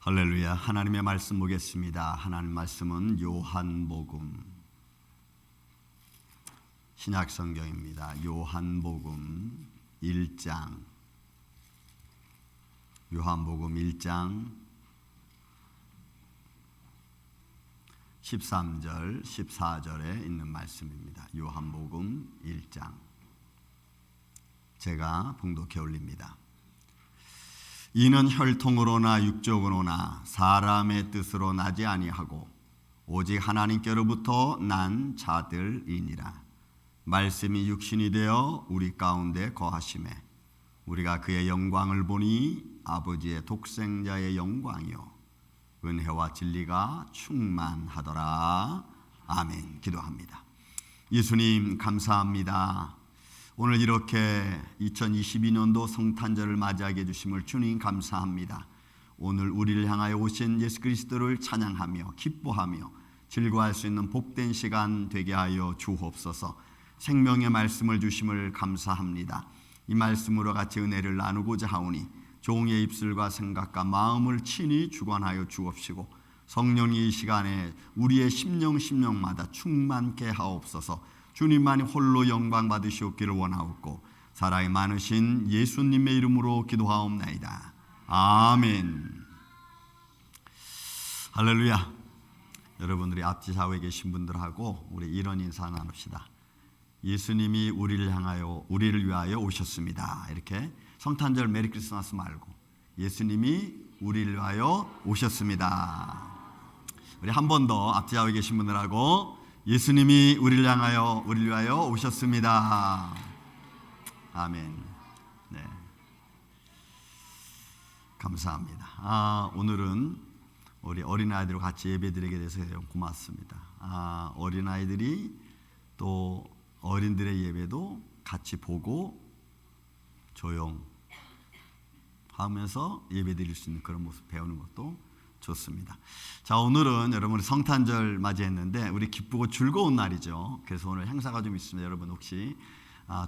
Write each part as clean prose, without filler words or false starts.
할렐루야. 하나님의 말씀 보겠습니다. 하나님 말씀은 요한복음 신약성경입니다. 요한복음 1장 13절 14절에 있는 말씀입니다. 요한복음 1장 제가 봉독해 올립니다. 이는 혈통으로나 육적으로나 사람의 뜻으로 나지 아니하고 오직 하나님께로부터 난 자들이니라. 말씀이 육신이 되어 우리 가운데 거하심에 우리가 그의 영광을 보니 아버지의 독생자의 영광이요 은혜와 진리가 충만하더라. 아멘. 기도합니다. 예수님 감사합니다. 오늘 이렇게 2022년도 성탄절을 맞이하게 해주심을 주님 감사합니다. 오늘 우리를 향하여 오신 예수 그리스도를 찬양하며 기뻐하며 즐거워할 수 있는 복된 시간 되게 하여 주옵소서. 생명의 말씀을 주심을 감사합니다. 이 말씀으로 같이 은혜를 나누고자 하오니 종의 입술과 생각과 마음을 친히 주관하여 주옵시고 성령이 이 시간에 우리의 심령마다 충만케 하옵소서. 주님만이 홀로 영광 받으시옵기를 원하옵고 사랑이 많으신 예수님의 이름으로 기도하옵나이다. 아멘. 할렐루야. 여러분들이 앞뒤 좌우에 계신 분들하고 우리 이런 인사 나눕시다. 예수님이 우리를 위하여 오셨습니다. 이렇게 성탄절 메리 크리스마스 말고 예수님이 우리를 위하여 오셨습니다. 우리 한 번 더 앞뒤 좌우에 계신 분들하고 예수님이 우리를 위하여 오셨습니다. 아멘. 네. 감사합니다. 오늘은 우리 어린아이들과 같이 예배드리게 돼서 고맙습니다. 어린아이들이 또 어린들의 예배도 같이 보고 조용하면서 예배드릴 수 있는 그런 모습 배우는 것도 좋습니다. 자, 오늘은 여러분 성탄절 맞이했는데 우리 기쁘고 즐거운 날이죠. 그래서 오늘 행사가 좀 있습니다. 여러분 혹시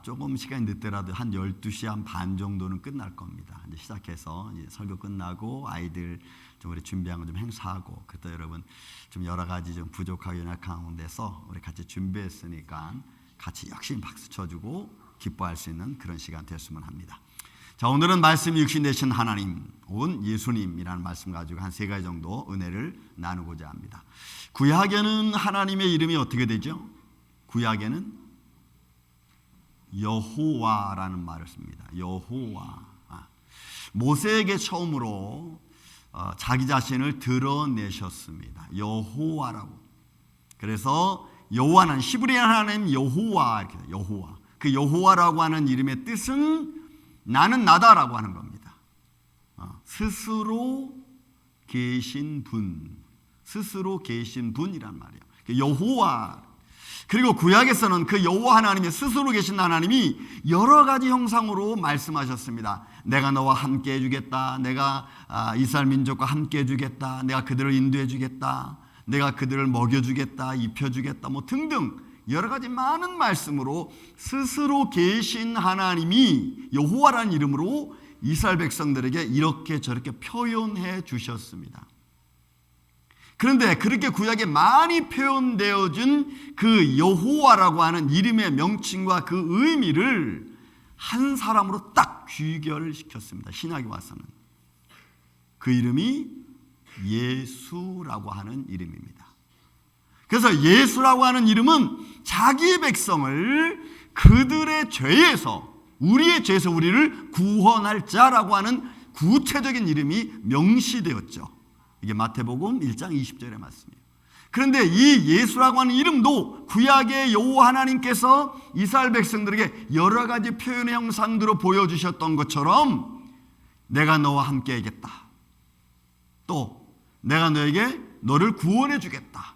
조금 시간이 늦더라도 한 12시 한 반 정도는 끝날 겁니다. 이제 시작해서 이제 설교 끝나고 아이들 좀 우리 준비한 거 좀 행사하고 그때 여러분 좀 여러 가지 좀 부족하고 연약한 가운데서 우리 같이 준비했으니까 같이 역시 박수 쳐주고 기뻐할 수 있는 그런 시간 됐으면 합니다. 자, 오늘은 말씀이 육신 되신 하나님 혹은 예수님이라는 말씀 가지고 한 3가지 정도 은혜를 나누고자 합니다. 구약에는 하나님의 이름이 어떻게 되죠? 구약에는 여호와라는 말을 씁니다. 여호와. 모세에게 처음으로 자기 자신을 드러내셨습니다. 여호와라고. 그래서 여호와는 히브리 하나님 여호와 이렇게 여호와. 그 여호와라고 하는 이름의 뜻은 나는 나다라고 하는 겁니다. 스스로 계신 분이란 말이에요. 여호와. 그리고 구약에서는 그 여호와 하나님이 스스로 계신 하나님이 여러 가지 형상으로 말씀하셨습니다. 내가 너와 함께 해주겠다. 내가 이스라엘 민족과 함께 해주겠다. 내가 그들을 인도해 주겠다. 내가 그들을 먹여주겠다. 입혀주겠다. 뭐 등등 여러 가지 많은 말씀으로 스스로 계신 하나님이 여호와라는 이름으로 이스라엘 백성들에게 이렇게 저렇게 표현해 주셨습니다. 그런데 그렇게 구약에 많이 표현되어진 그 여호와라고 하는 이름의 명칭과 그 의미를 한 사람으로 딱 귀결시켰습니다. 신약에 와서는 그 이름이 예수라고 하는 이름입니다. 그래서 예수라고 하는 이름은 자기 백성을 그들의 죄에서 우리의 죄에서 우리를 구원할 자라고 하는 구체적인 이름이 명시되었죠. 이게 마태복음 1장 20절의 말씀이에요. 그런데 이 예수라고 하는 이름도 구약의 여호와 하나님께서 이스라엘 백성들에게 여러 가지 표현의 형상들로 보여주셨던 것처럼 내가 너와 함께 하겠다. 또 내가 너를 구원해 주겠다.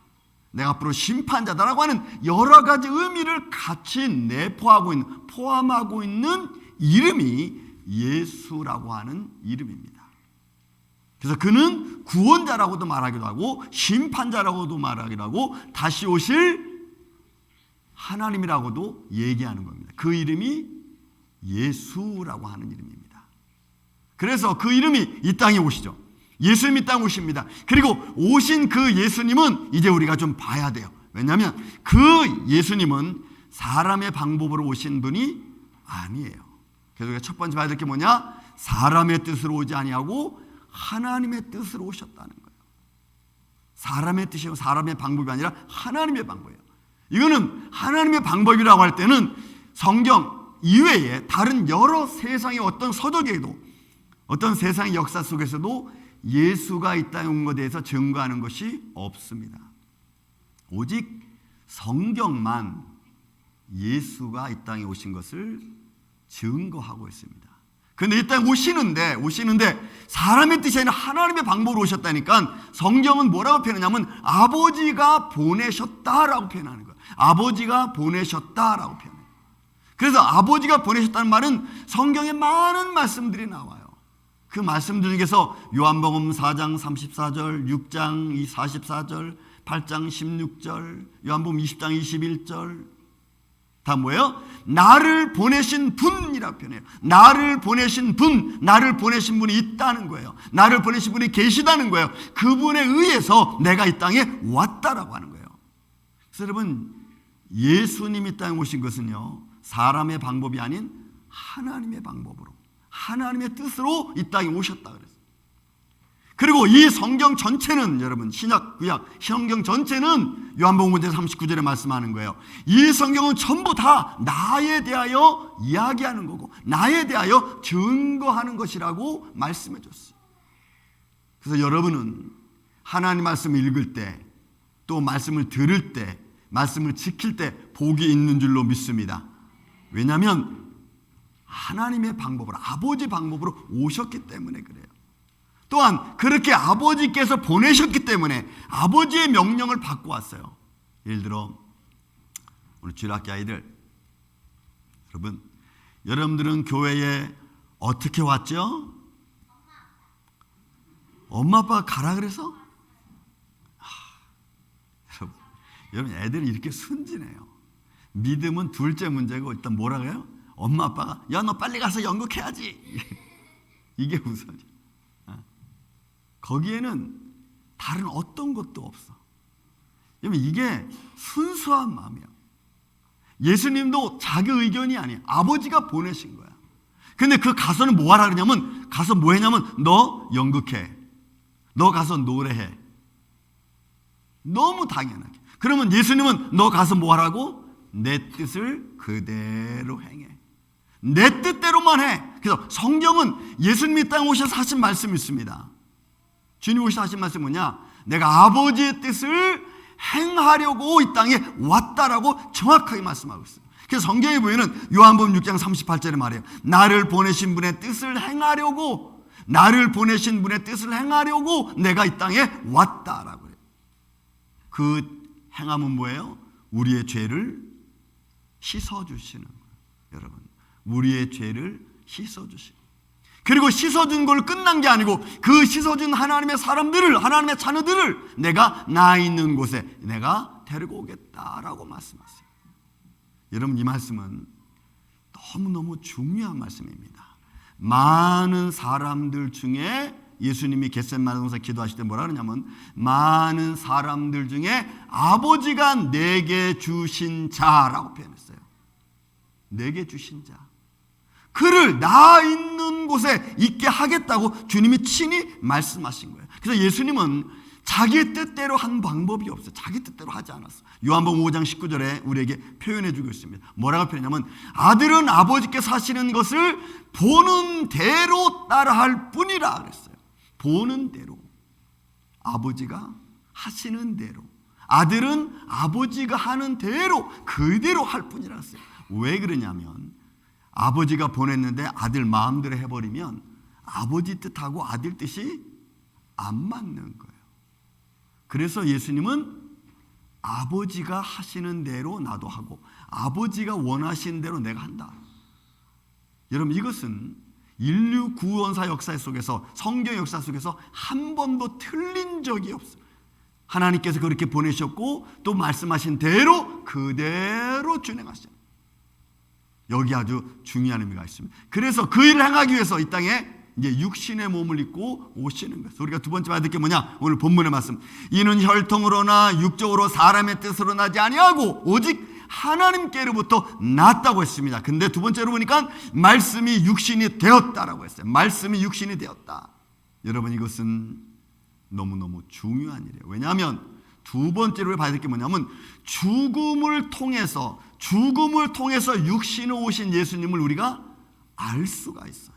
내가 앞으로 심판자다라고 하는 여러 가지 의미를 같이 포함하고 있는 이름이 예수라고 하는 이름입니다. 그래서 그는 구원자라고도 말하기도 하고 심판자라고도 말하기도 하고 다시 오실 하나님이라고도 얘기하는 겁니다. 그 이름이 예수라고 하는 이름입니다. 그래서 그 이름이 이 땅에 오시죠. 예수님이 땅 오십니다. 그리고 오신 그 예수님은 이제 우리가 좀 봐야 돼요. 왜냐하면 그 예수님은 사람의 방법으로 오신 분이 아니에요. 그래서 우리가 첫 번째 봐야 될 게 뭐냐? 사람의 뜻으로 오지 아니하고 하나님의 뜻으로 오셨다는 거예요. 사람의 뜻이고 사람의 방법이 아니라 하나님의 방법이에요. 이거는 하나님의 방법이라고 할 때는 성경 이외에 다른 여러 세상의 어떤 서적에도, 어떤 세상의 역사 속에서도 예수가 이 땅에 온 것에 대해서 증거하는 것이 없습니다. 오직 성경만 예수가 이 땅에 오신 것을 증거하고 있습니다. 그런데 이 땅에 오시는데 사람의 뜻이 아니라 하나님의 방법으로 오셨다니까 성경은 뭐라고 표현하냐면 아버지가 보내셨다라고 표현하는 거예요. 아버지가 보내셨다라고 표현해요. 그래서 아버지가 보내셨다는 말은 성경에 많은 말씀들이 나와요. 그 말씀들 중에서 요한복음 4장 34절, 6장 44절, 8장 16절, 요한복음 20장 21절 다 뭐예요? 나를 보내신 분이라고 표현해요. 나를 보내신 분, 나를 보내신 분이 있다는 거예요. 나를 보내신 분이 계시다는 거예요. 그분에 의해서 내가 이 땅에 왔다라고 하는 거예요. 그래서 여러분, 예수님이 땅에 오신 것은요, 사람의 방법이 아닌 하나님의 방법으로, 하나님의 뜻으로 이 땅에 오셨다 그랬어요. 그리고 이 성경 전체는 여러분, 신약, 구약, 성경 전체는 요한복음 5장 39절에 말씀하는 거예요. 이 성경은 전부 다 나에 대하여 이야기하는 거고 나에 대하여 증거하는 것이라고 말씀해 줬어요. 그래서 여러분은 하나님 말씀을 읽을 때, 또 말씀을 들을 때, 말씀을 지킬 때 복이 있는 줄로 믿습니다. 왜냐하면 하나님의 방법으로, 아버지 방법으로 오셨기 때문에 그래요. 또한 그렇게 아버지께서 보내셨기 때문에 아버지의 명령을 받고 왔어요. 예를 들어 우리 주일학교 아이들, 여러분들은 교회에 어떻게 왔죠? 엄마 아빠가 가라 그래서? 여러분 애들이 이렇게 순진해요. 믿음은 둘째 문제고 일단 뭐라고 해요? 엄마 아빠가 야 너 빨리 가서 연극해야지. 이게 우선이야. 거기에는 다른 어떤 것도 없어. 여러분 이게 순수한 마음이야. 예수님도 자기 의견이 아니야. 아버지가 보내신 거야. 근데 그 가서는 뭐 하라 그러냐면, 가서 뭐 했냐면 너 연극해, 너 가서 노래해. 너무 당연하게. 그러면 예수님은 너 가서 뭐 하라고? 내 뜻을 그대로 행해. 내 뜻대로만 해. 그래서 성경은 예수님이 땅에 오셔서 하신 말씀이 있습니다. 주님 오셔서 하신 말씀이 뭐냐? 내가 아버지의 뜻을 행하려고 이 땅에 왔다라고 정확하게 말씀하고 있어요. 그래서 성경에 보면은 요한복음 6장 38절에 말해요. 나를 보내신 분의 뜻을 행하려고, 나를 보내신 분의 뜻을 행하려고 내가 이 땅에 왔다라고 해요. 그 행함은 뭐예요? 우리의 죄를 씻어주시는 거예요. 여러분, 우리의 죄를 씻어주시는 거예요. 그리고 씻어준 걸 끝난 게 아니고 그 씻어준 하나님의 사람들을, 하나님의 자녀들을 내가 나 있는 곳에 내가 데리고 오겠다라고 말씀하세요. 여러분 이 말씀은 너무너무 중요한 말씀입니다. 많은 사람들 중에 예수님이 겟세마네 동산 기도하실 때 뭐라 그러냐면 많은 사람들 중에 아버지가 내게 주신 자라고 표현했어요. 내게 주신 자. 그를 나 있는 곳에 있게 하겠다고 주님이 친히 말씀하신 거예요. 그래서 예수님은 자기 뜻대로 한 방법이 없어요. 자기 뜻대로 하지 않았어요. 요한복음 5장 19절에 우리에게 표현해 주고 있습니다. 뭐라고 표현하냐면 아들은 아버지께서 하시는 것을 보는 대로 따라할 뿐이라 그랬어요. 보는 대로, 아버지가 하시는 대로, 아들은 아버지가 하는 대로 그대로 할 뿐이라 했어요. 왜 그러냐면 아버지가 보냈는데 아들 마음대로 해버리면 아버지 뜻하고 아들 뜻이 안 맞는 거예요. 그래서 예수님은 아버지가 하시는 대로 나도 하고 아버지가 원하시는 대로 내가 한다. 여러분 이것은 인류 구원사 역사 속에서, 성경 역사 속에서 한 번도 틀린 적이 없어요. 하나님께서 그렇게 보내셨고 또 말씀하신 대로 그대로 준행하시죠. 여기 아주 중요한 의미가 있습니다. 그래서 그 일을 행하기 위해서 이 땅에 이제 육신의 몸을 입고 오시는 거예요. 우리가 두 번째 받을 게 뭐냐? 오늘 본문의 말씀. 이는 혈통으로나 육적으로 사람의 뜻으로 나지 아니하고 오직 하나님께로부터 났다고 했습니다. 근데 두 번째로 보니까 말씀이 육신이 되었다라고 했어요. 말씀이 육신이 되었다. 여러분, 이것은 너무너무 중요한 일이에요. 왜냐하면 두 번째로 봐야 될 게 뭐냐면 죽음을 통해서 육신으로 오신 예수님을 우리가 알 수가 있어요.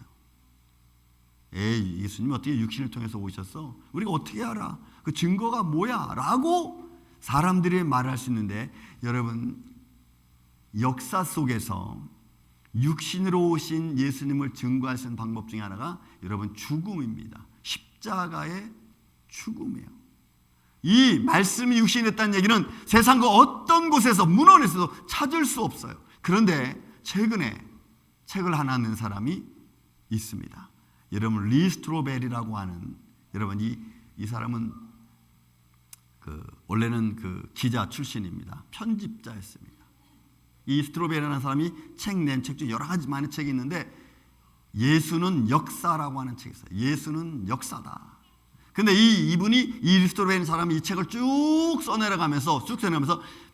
에이, 예수님이 어떻게 육신을 통해서 오셨어? 우리가 어떻게 알아? 그 증거가 뭐야? 라고 사람들이 말할 수 있는데, 여러분, 역사 속에서 육신으로 오신 예수님을 증거할 수 있는 방법 중에 하나가 여러분 죽음입니다. 십자가의 죽음이에요. 이 말씀이 육신이 됐다는 얘기는 세상 그 어떤 곳에서 문헌에서도 찾을 수 없어요. 그런데 최근에 책을 하나 낸 사람이 있습니다. 여러분, 리 스트로벨이라고 하는, 여러분 이 사람은 원래는 기자 출신입니다. 편집자였습니다. 이 스트로벨이라는 사람이 낸 책 중에 여러 가지 많은 책이 있는데, 예수는 역사라고 하는 책이 있어요. 예수는 역사다. 근데 이분이, 이 스트로벨이라는 사람이 이 책을 쭉 써내려가면서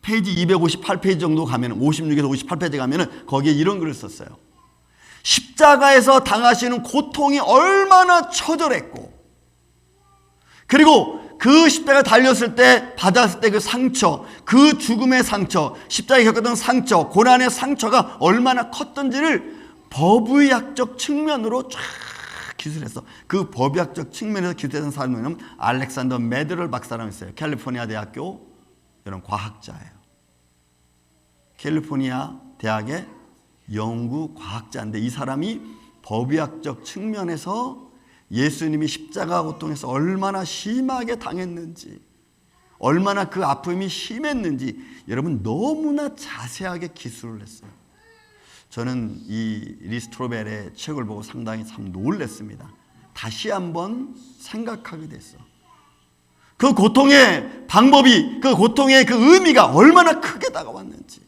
페이지 258페이지 정도 가면, 56에서 58페이지 가면은 거기에 이런 글을 썼어요. 십자가에서 당하시는 고통이 얼마나 처절했고, 그리고 그 십자가에 달렸을 때 받았을 때 그 상처, 그 죽음의 상처, 십자가에 겪었던 상처, 고난의 상처가 얼마나 컸던지를 법의학적 측면으로 쫙 기술했어. 그 법의학적 측면에서 기술했던 사람은 알렉산더 메드럴 박사라고 있어요. 캘리포니아 대학교 이런 과학자예요. 캘리포니아 대학의 연구 과학자인데, 이 사람이 법의학적 측면에서 예수님이 십자가 고통에서 얼마나 심하게 당했는지, 얼마나 그 아픔이 심했는지 여러분 너무나 자세하게 기술을 했어요. 저는 이 리 스트로벨의 책을 보고 상당히 참 놀랐습니다. 다시 한번 생각하게 됐어. 그 고통의 방법이, 그 고통의 그 의미가 얼마나 크게 다가왔는지.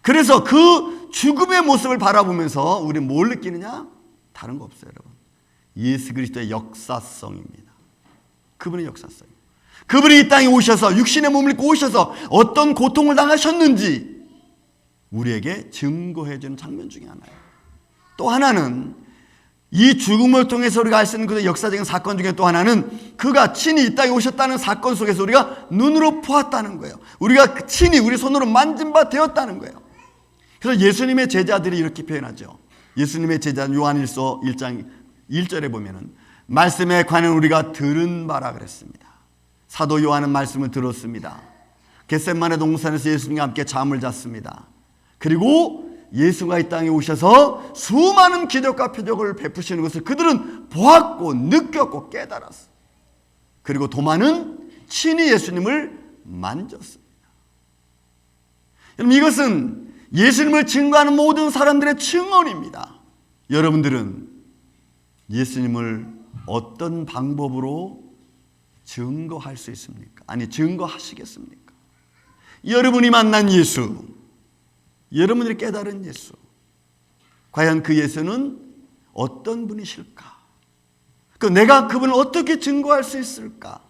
그래서 그 죽음의 모습을 바라보면서 우리 뭘 느끼느냐? 다른 거 없어요, 여러분. 예수 그리스도의 역사성입니다. 그분의 역사성. 그분이 이 땅에 오셔서 육신의 몸을 입고 오셔서 어떤 고통을 당하셨는지 우리에게 증거해 주는 장면 중에 하나예요. 또 하나는 이 죽음을 통해서 우리가 알 수 있는 그 역사적인 사건 중에 또 하나는 그가 친히 이 땅에 오셨다는 사건 속에서 우리가 눈으로 보았다는 거예요. 우리가 친히 우리 손으로 만진 바 되었다는 거예요. 그래서 예수님의 제자들이 이렇게 표현하죠. 예수님의 제자 요한일서 1장 1절에 보면은 말씀에 관한 우리가 들은 바라 그랬습니다. 사도 요한은 말씀을 들었습니다. 겟세마네 동산에서 예수님과 함께 잠을 잤습니다. 그리고 예수가 이 땅에 오셔서 수많은 기적과 표적을 베푸시는 것을 그들은 보았고 느꼈고 깨달았어요. 그리고 도마는 친히 예수님을 만졌습니다. 여러분, 이것은 예수님을 증거하는 모든 사람들의 증언입니다. 여러분들은 예수님을 어떤 방법으로 증거할 수 있습니까? 아니, 증거하시겠습니까? 여러분이 만난 예수, 여러분들이 깨달은 예수, 과연 그 예수는 어떤 분이실까? 내가 그분을 어떻게 증거할 수 있을까?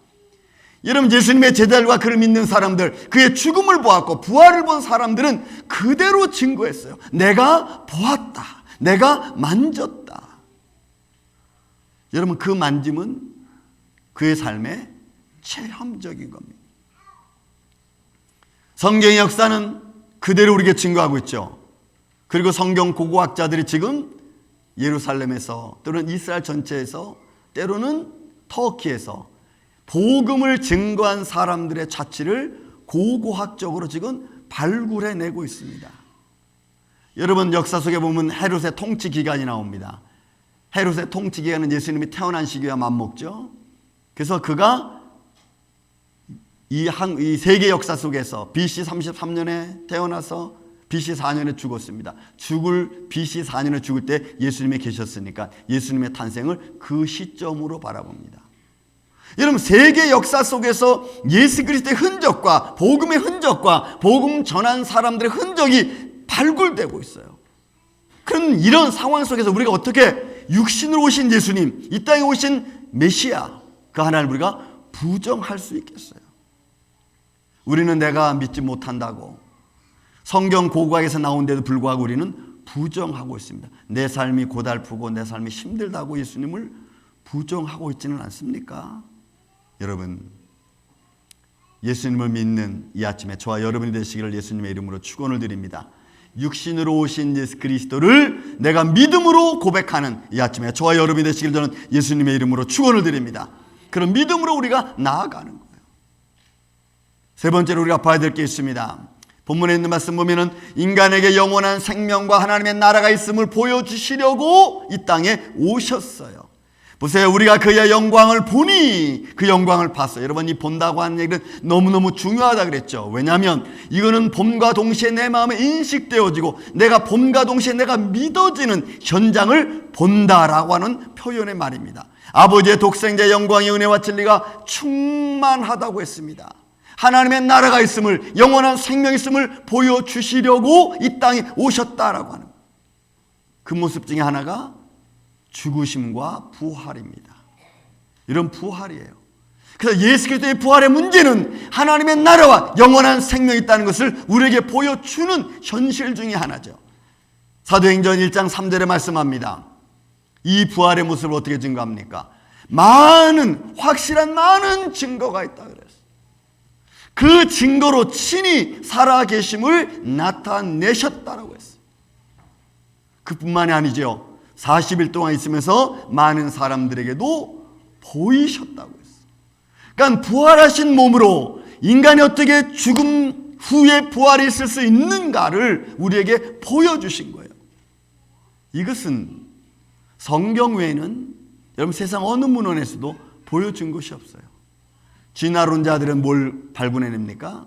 여러분, 예수님의 제자들과 그를 믿는 사람들, 그의 죽음을 보았고 부활을 본 사람들은 그대로 증거했어요. 내가 보았다, 내가 만졌다. 여러분, 그 만짐은 그의 삶의 체험적인 겁니다. 성경의 역사는 그대로 우리에게 증거하고 있죠. 그리고 성경 고고학자들이 지금 예루살렘에서, 또는 이스라엘 전체에서, 때로는 터키에서 복음을 증거한 사람들의 자취를 고고학적으로 지금 발굴해내고 있습니다. 여러분, 역사 속에 보면 헤롯의 통치 기간이 나옵니다. 헤롯의 통치 기간은 예수님이 태어난 시기와 맞먹죠. 그래서 그가 이 세계 역사 속에서 BC 33년에 태어나서 BC 4년에 죽었습니다. BC 4년에 죽을 때 예수님이 계셨으니까 예수님의 탄생을 그 시점으로 바라봅니다. 여러분, 세계 역사 속에서 예수 그리스도의 흔적과 복음의 흔적과 복음 전한 사람들의 흔적이 발굴되고 있어요. 그런 이런 상황 속에서 우리가 어떻게 육신으로 오신 예수님, 이 땅에 오신 메시아, 그 하나님을 우리가 부정할 수 있겠어요? 우리는 내가 믿지 못한다고 성경 고고학에서 나온데도 불구하고 우리는 부정하고 있습니다. 내 삶이 고달프고 내 삶이 힘들다고 예수님을 부정하고 있지는 않습니까? 여러분, 예수님을 믿는 이 아침에 저와 여러분이 되시기를 예수님의 이름으로 축원을 드립니다. 육신으로 오신 예수 그리스도를 내가 믿음으로 고백하는 이 아침에 저와 여러분이 되시기를 저는 예수님의 이름으로 축원을 드립니다. 그런 믿음으로 우리가 나아가는 거예요. 세 번째로 우리가 봐야 될 게 있습니다. 본문에 있는 말씀 보면은 인간에게 영원한 생명과 하나님의 나라가 있음을 보여주시려고 이 땅에 오셨어요. 보세요. 우리가 그의 영광을 보니 그 영광을 봤어요. 여러분, 이 본다고 하는 얘기는 너무너무 중요하다 그랬죠. 왜냐하면 이거는 봄과 동시에 내 마음에 인식되어지고 내가 봄과 동시에 내가 믿어지는 현장을 본다라고 하는 표현의 말입니다. 아버지의 독생자의 영광의 은혜와 진리가 충만하다고 했습니다. 하나님의 나라가 있음을, 영원한 생명이 있음을 보여주시려고 이 땅에 오셨다라고 하는 그 모습 중에 하나가 죽으심과 부활입니다. 이런 부활이에요. 그래서 예수 그리스도의 부활의 문제는 하나님의 나라와 영원한 생명이 있다는 것을 우리에게 보여주는 현실 중에 하나죠. 사도행전 1장 3절에 말씀합니다. 이 부활의 모습을 어떻게 증거합니까? 확실한 많은 증거가 있다 그랬어요. 그 증거로 친히 살아계심을 나타내셨다라고 했어요. 그뿐만이 아니죠. 40일 동안 있으면서 많은 사람들에게도 보이셨다고 했어요. 그러니까 부활하신 몸으로 인간이 어떻게 죽음 후에 부활이 있을 수 있는가를 우리에게 보여주신 거예요. 이것은 성경 외에는 여러분 세상 어느 문헌에서도 보여준 것이 없어요. 진화론자들은 뭘 발견해냅니까?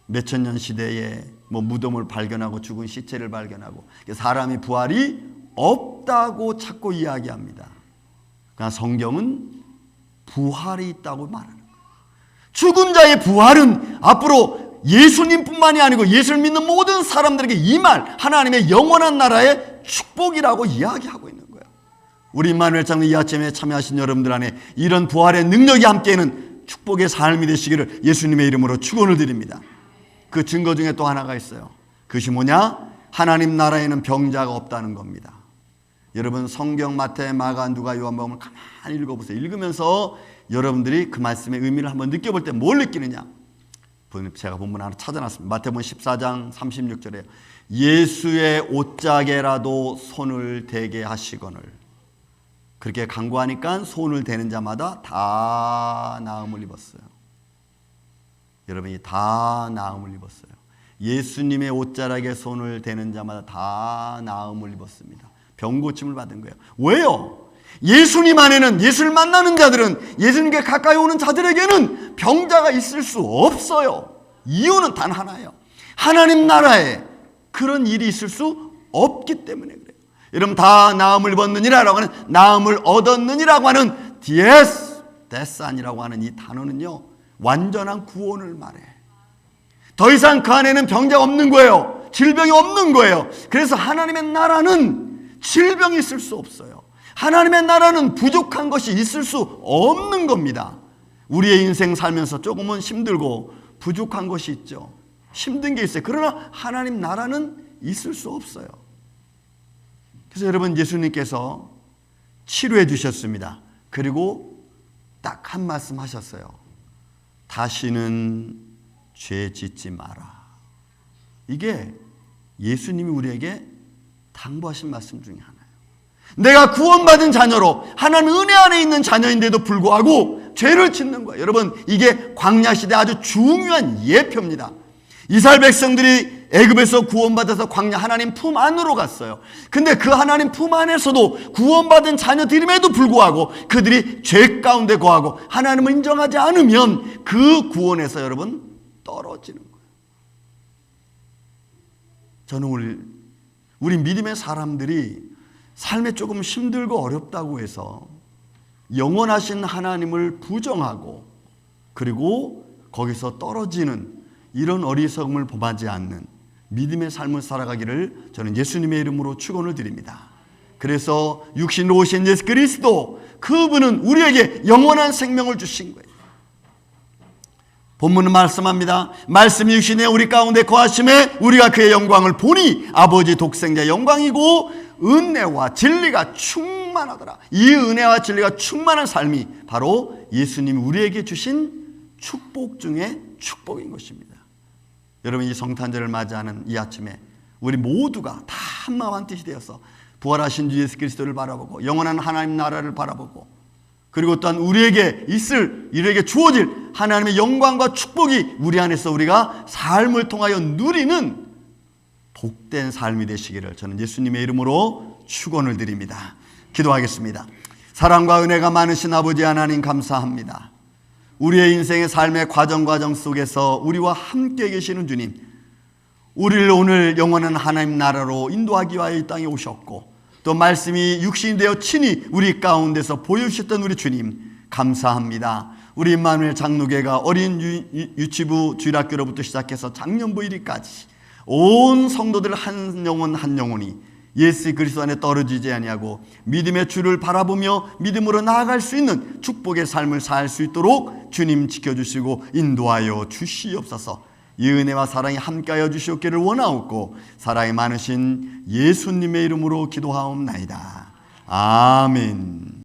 몇천 년 시대에 무덤을 발견하고 죽은 시체를 발견하고 사람이 부활이 없다고 자꾸 이야기합니다. 그러나 성경은 부활이 있다고 말하는 거예요. 죽은 자의 부활은 앞으로 예수님뿐만이 아니고 예수를 믿는 모든 사람들에게 임할 하나님의 영원한 나라의 축복이라고 이야기하고 있는 거예요. 우리 임마누엘 장로 이 아침에 참여하신 여러분들 안에 이런 부활의 능력이 함께하는 축복의 삶이 되시기를 예수님의 이름으로 축원을 드립니다. 그 증거 중에 또 하나가 있어요. 그것이 뭐냐? 하나님 나라에는 병자가 없다는 겁니다. 여러분 성경 마태, 마가, 누가, 요한복음을 가만히 읽어보세요. 읽으면서 여러분들이 그 말씀의 의미를 한번 느껴볼 때 뭘 느끼느냐? 제가 본문 하나 찾아놨습니다. 마태복음 14장 36절에 예수의 옷자개라도 손을 대게 하시거늘. 그렇게 간구하니까 손을 대는 자마다 다 나음을 입었어요. 여러분이 다 나음을 입었어요. 예수님의 옷자락에 손을 대는 자마다 다 나음을 입었습니다. 병고침을 받은 거예요. 왜요? 예수님 안에는, 예수를 만나는 자들은, 예수님께 가까이 오는 자들에게는 병자가 있을 수 없어요. 이유는 단 하나예요. 하나님 나라에 그런 일이 있을 수 없기 때문에 그래요. 여러분 다 나음을 입었느니라고 하는, 나음을 얻었느니라고 하는 데산이라고 하는 이 단어는요, 완전한 구원을 말해. 더 이상 그 안에는 병자가 없는 거예요. 질병이 없는 거예요. 그래서 하나님의 나라는 질병이 있을 수 없어요. 하나님의 나라는 부족한 것이 있을 수 없는 겁니다. 우리의 인생 살면서 조금은 힘들고 부족한 것이 있죠. 힘든 게 있어요. 그러나 하나님 나라는 있을 수 없어요. 그래서 여러분 예수님께서 치료해 주셨습니다. 그리고 딱 한 말씀 하셨어요. 다시는 죄 짓지 마라. 이게 예수님이 우리에게 당부하신 말씀 중에 하나예요. 내가 구원받은 자녀로 하나님 은혜 안에 있는 자녀인데도 불구하고 죄를 짓는 거예요. 여러분 이게 광야 시대 아주 중요한 예표입니다. 이스라엘 백성들이 애굽에서 구원받아서 광야 하나님 품 안으로 갔어요. 근데 그 하나님 품 안에서도 구원받은 자녀들임에도 불구하고 그들이 죄 가운데 거하고 하나님을 인정하지 않으면 그 구원에서 여러분 떨어지는 거예요. 저는 우리 믿음의 사람들이 삶에 조금 힘들고 어렵다고 해서 영원하신 하나님을 부정하고 그리고 거기서 떨어지는 이런 어리석음을 범하지 않는 믿음의 삶을 살아가기를 저는 예수님의 이름으로 축원을 드립니다. 그래서 육신으로 오신 예수 그리스도, 그분은 우리에게 영원한 생명을 주신 거예요. 본문은 말씀합니다. 말씀이 육신에 우리 가운데 거하심에 우리가 그의 영광을 보니 아버지 독생자의 영광이고 은혜와 진리가 충만하더라. 이 은혜와 진리가 충만한 삶이 바로 예수님이 우리에게 주신 축복 중에 축복인 것입니다. 여러분, 이 성탄절을 맞이하는 이 아침에 우리 모두가 다 한마음 한뜻이 되어서 부활하신 주 예수 그리스도를 바라보고 영원한 하나님 나라를 바라보고, 그리고 또한 우리에게 주어질 하나님의 영광과 축복이 우리 안에서 우리가 삶을 통하여 누리는 복된 삶이 되시기를 저는 예수님의 이름으로 축원을 드립니다. 기도하겠습니다. 사랑과 은혜가 많으신 아버지 하나님, 감사합니다. 우리의 인생의 삶의 과정 속에서 우리와 함께 계시는 주님, 우리를 오늘 영원한 하나님 나라로 인도하기 위하여 이 땅에 오셨고, 또 말씀이 육신이 되어 친히 우리 가운데서 보여주셨던 우리 주님, 감사합니다. 우리 임마누엘 장로교회가 어린 유치부 주일학교로부터 시작해서 작년부 1위까지 온 성도들 한 영혼 한 영혼이 예수 그리스도 안에 떨어지지 아니하고 믿음의 주를 바라보며 믿음으로 나아갈 수 있는 축복의 삶을 살 수 있도록 주님 지켜주시고 인도하여 주시옵소서. 이 은혜와 사랑이 함께하여 주시옵기를 원하옵고 사랑이 많으신 예수님의 이름으로 기도하옵나이다. 아멘.